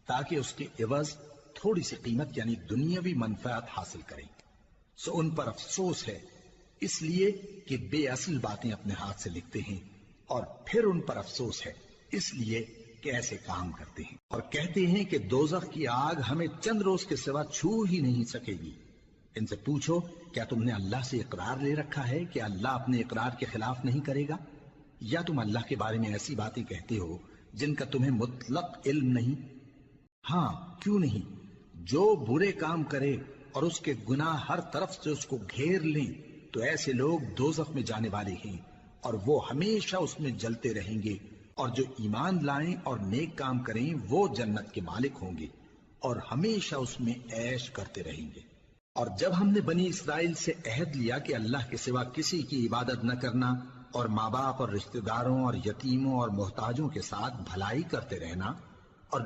تاکہ اس کے عوض تھوڑی سی قیمت یعنی دنیاوی منفعت حاصل کریں۔ سو ان پر افسوس ہے اس لیے کہ بے اصل باتیں اپنے ہاتھ سے لکھتے ہیں، اور پھر ان پر افسوس ہے اس لیے کہ ایسے کام کرتے ہیں، اور کہتے ہیں کہ دوزخ کی آگ ہمیں چند روز کے سوا چھو ہی نہیں سکے گی۔ ان سے پوچھو کیا تم نے اللہ سے اقرار لے رکھا ہے کہ اللہ اپنے اقرار کے خلاف نہیں کرے گا، یا تم اللہ کے بارے میں ایسی باتیں کہتے ہو جن کا تمہیں مطلق علم نہیں؟ ہاں کیوں نہیں، جو برے کام کرے اور اس کے گناہ ہر طرف سے اس کو گھیر لیں تو ایسے لوگ دوزخ میں جانے والے ہیں، اور وہ ہمیشہ اس میں جلتے رہیں گے، اور جو ایمان لائیں اور نیک کام کریں وہ جنت کے مالک ہوں گے اور ہمیشہ اس میں عیش کرتے رہیں گے۔ اور جب ہم نے بنی اسرائیل سے عہد لیا کہ اللہ کے سوا کسی کی عبادت نہ کرنا، اور ماں باپ اور رشتہ داروں اور یتیموں اور محتاجوں کے ساتھ بھلائی کرتے رہنا، اور